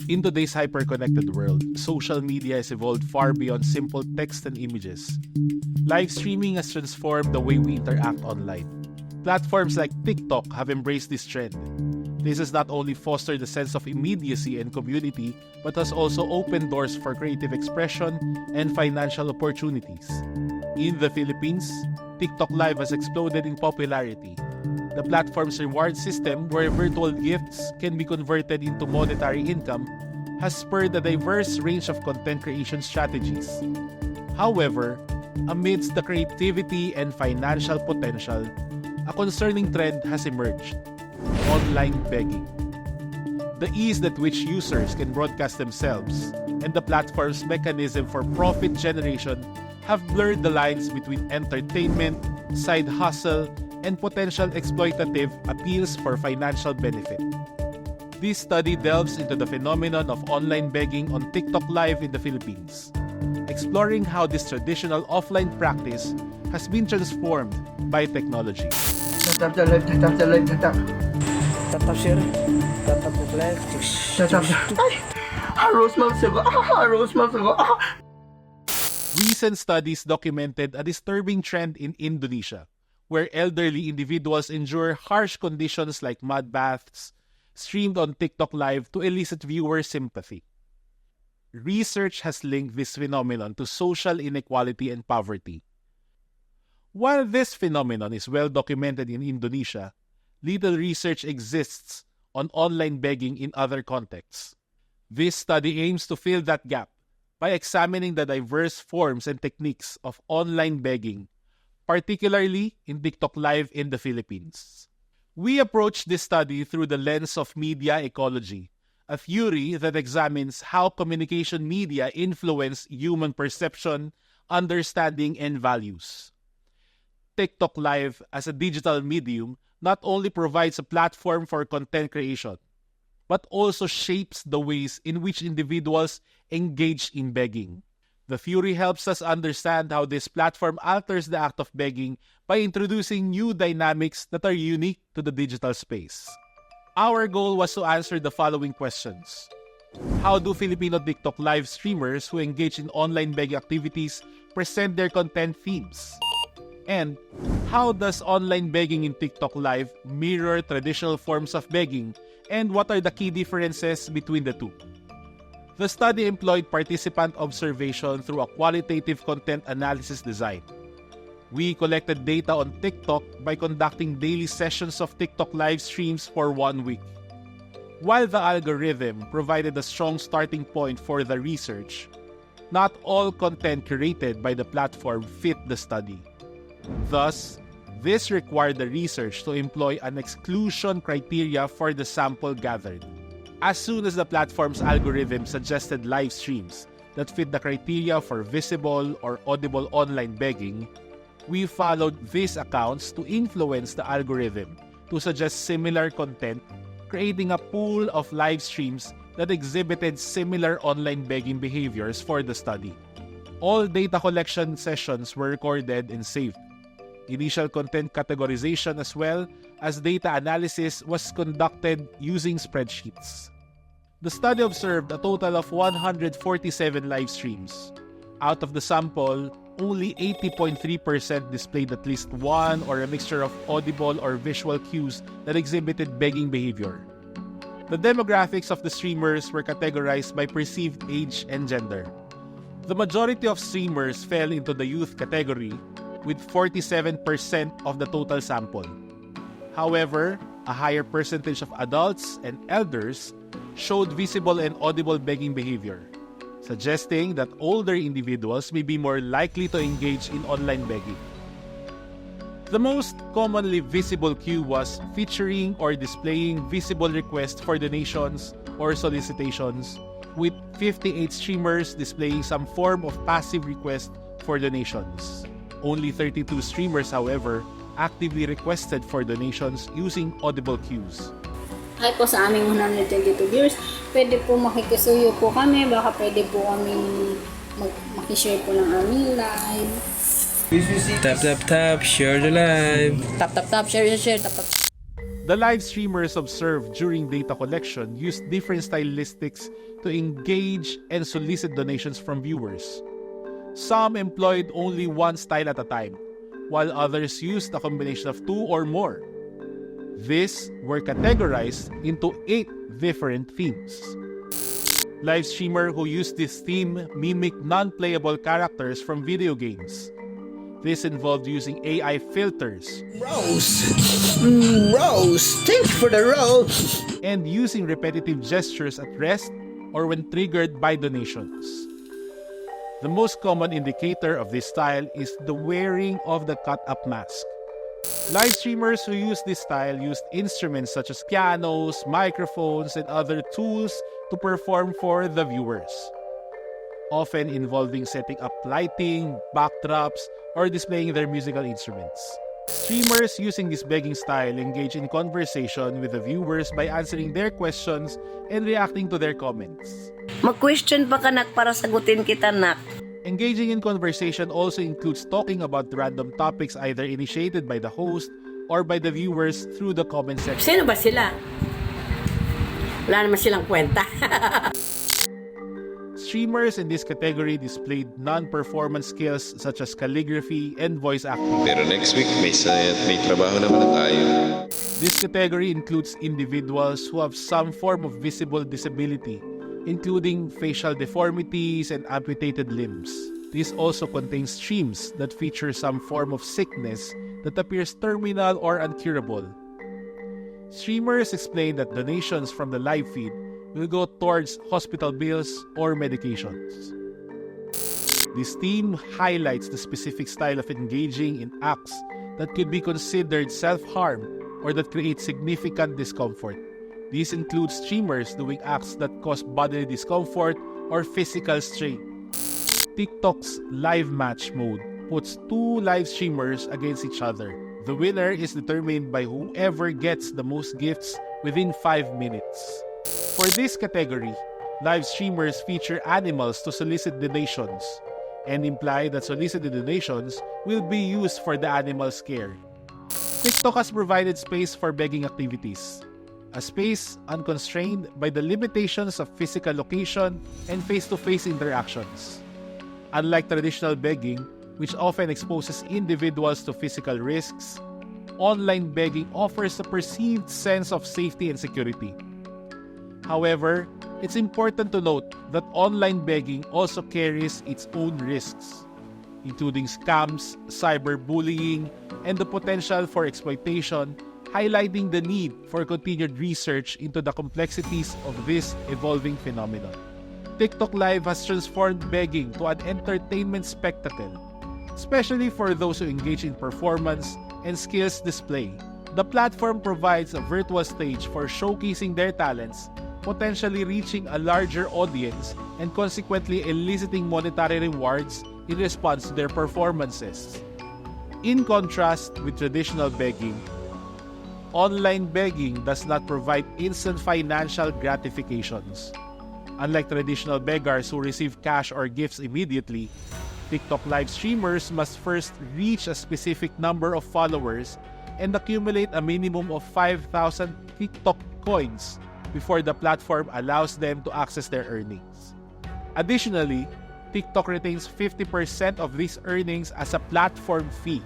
In today's hyper-connected world, social media has evolved far beyond simple text and images. Live streaming has transformed the way we interact online. Platforms like TikTok have embraced this trend. This has not only fostered a sense of immediacy and community, but has also opened doors for creative expression and financial opportunities. In the Philippines, TikTok Live has exploded in popularity. The platform's reward system, where virtual gifts can be converted into monetary income, has spurred a diverse range of content creation strategies. However, amidst the creativity and financial potential, a concerning trend has emerged: online begging. The ease at which users can broadcast themselves and the platform's mechanism for profit generation have blurred the lines between entertainment, side hustle, and potential exploitative appeals for financial benefit. This study delves into the phenomenon of online begging on TikTok Live in the Philippines, exploring how this traditional offline practice has been transformed by technology. Tatap, sir. Tatap po pala. Ay! Rose Malsago. Rose Malsago. Recent studies documented a disturbing trend in Indonesia, where elderly individuals endure harsh conditions like mud baths, streamed on TikTok Live to elicit viewer sympathy. Research has linked this phenomenon to social inequality and poverty. While this phenomenon is well documented in Indonesia, little research exists on online begging in other contexts. This study aims to fill that gap by examining the diverse forms and techniques of online begging, particularly in TikTok Live in the Philippines. We approach this study through the lens of media ecology, a theory that examines how communication media influence human perception, understanding, and values. TikTok Live as a digital medium not only provides a platform for content creation, but also shapes the ways in which individuals engage in begging. The theory helps us understand how this platform alters the act of begging by introducing new dynamics that are unique to the digital space. Our goal was to answer the following questions. How do Filipino TikTok Live streamers who engage in online begging activities present their content themes? And how does online begging in TikTok Live mirror traditional forms of begging, and what are the key differences between the two? The study employed participant observation through a qualitative content analysis design. We collected data on TikTok by conducting daily sessions of TikTok Live streams for 1 week. While the algorithm provided a strong starting point for the research, not all content curated by the platform fit the study. Thus, this required the research to employ an exclusion criteria for the sample gathered. As soon as the platform's algorithm suggested live streams that fit the criteria for visible or audible online begging, we followed these accounts to influence the algorithm to suggest similar content, creating a pool of live streams that exhibited similar online begging behaviors for the study. All data collection sessions were recorded and saved. Initial content categorization as well as data analysis was conducted using spreadsheets. The study observed a total of 147 live streams. Out of the sample, only 80.3% displayed at least one or a mixture of audible or visual cues that exhibited begging behavior. The demographics of the streamers were categorized by perceived age and gender. The majority of streamers fell into the youth category, with 47% of the total sample. However, a higher percentage of adults and elders showed visible and audible begging behavior, suggesting that older individuals may be more likely to engage in online begging. The most commonly visible cue was featuring or displaying visible requests for donations or solicitations, with 58 streamers displaying some form of passive request for donations. Only 32 streamers, however, actively requested for donations using audible cues. Ay po sa aming 122 viewers, pwede po makikisuyo po kami, baka pwede po kami makishare po ng aming live. Tap, share the live. Tap, share, tap. The live streamers observed during data collection used different stylistics to engage and solicit donations from viewers. Some employed only one style at a time, while others used a combination of two or more. These were categorized into 8 different themes. Live streamer who used this theme mimic non-playable characters from video games. This involved using AI filters, Rose, thanks for the rose. and using repetitive gestures at rest or when triggered by donations. The most common indicator of this style is the wearing of the cut-up mask. Live streamers who use this style used instruments such as pianos, microphones, and other tools to perform for the viewers, often involving setting up lighting, backdrops, or displaying their musical instruments. Streamers using this begging style engage in conversation with the viewers by answering their questions and reacting to their comments. Mag-question pa ka, nak, para sagutin kita, nak. Engaging in conversation also includes talking about random topics either initiated by the host or by the viewers through the comment section. Sino ba sila? Wala naman silang kwenta. Streamers in this category displayed non-performance skills such as calligraphy and voice acting. Pero next week, may trabaho naman na tayo. This category includes individuals who have some form of visible disability, including facial deformities and amputated limbs. This also contains streams that feature some form of sickness that appears terminal or incurable. Streamers explain that donations from the live feed will go towards hospital bills or medications. This theme highlights the specific style of engaging in acts that could be considered self-harm or that create significant discomfort. These include streamers doing acts that cause bodily discomfort or physical strain. TikTok's live match mode puts 2 live streamers against each other. The winner is determined by whoever gets the most gifts within 5 minutes. For this category, live streamers feature animals to solicit donations and imply that solicited donations will be used for the animal's care. TikTok has provided space for begging activities, a space unconstrained by the limitations of physical location and face-to-face interactions. Unlike traditional begging, which often exposes individuals to physical risks, online begging offers a perceived sense of safety and security. However, it's important to note that online begging also carries its own risks, including scams, cyberbullying, and the potential for exploitation, highlighting the need for continued research into the complexities of this evolving phenomenon. TikTok Live has transformed begging to an entertainment spectacle, especially for those who engage in performance and skills display. The platform provides a virtual stage for showcasing their talents, potentially reaching a larger audience and consequently eliciting monetary rewards in response to their performances. In contrast with traditional begging, online begging does not provide instant financial gratifications. Unlike traditional beggars who receive cash or gifts immediately, TikTok live streamers must first reach a specific number of followers and accumulate a minimum of 5,000 TikTok coins before the platform allows them to access their earnings. Additionally, TikTok retains 50% of these earnings as a platform fee.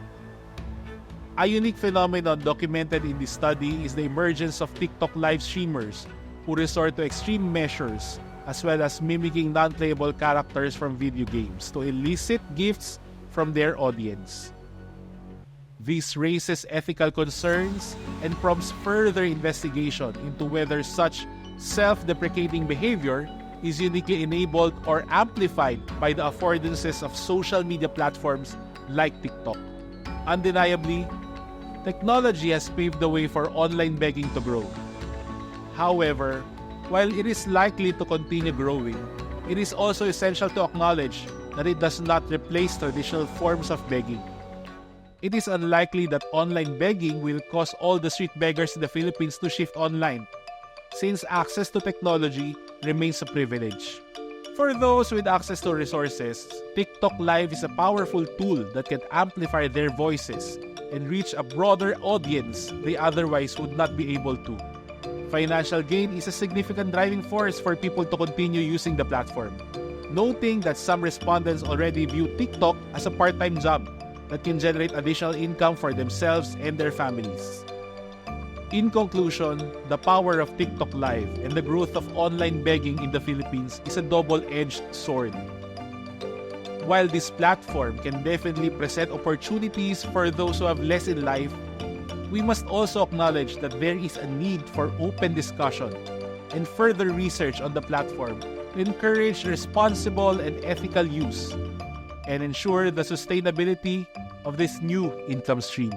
A unique phenomenon documented in this study is the emergence of TikTok live streamers who resort to extreme measures as well as mimicking non-playable characters from video games to elicit gifts from their audience. This raises ethical concerns and prompts further investigation into whether such self-deprecating behavior is uniquely enabled or amplified by the affordances of social media platforms like TikTok. Undeniably, technology has paved the way for online begging to grow. However, while it is likely to continue growing, it is also essential to acknowledge that it does not replace traditional forms of begging. It is unlikely that online begging will cause all the street beggars in the Philippines to shift online, since access to technology remains a privilege. For those with access to resources, TikTok Live is a powerful tool that can amplify their voices and reach a broader audience they otherwise would not be able to. Financial gain is a significant driving force for people to continue using the platform, noting that some respondents already view TikTok as a part-time job that can generate additional income for themselves and their families. In conclusion, the power of TikTok Live and the growth of online begging in the Philippines is a double-edged sword. While this platform can definitely present opportunities for those who have less in life, we must also acknowledge that there is a need for open discussion and further research on the platform to encourage responsible and ethical use and ensure the sustainability of this new income stream.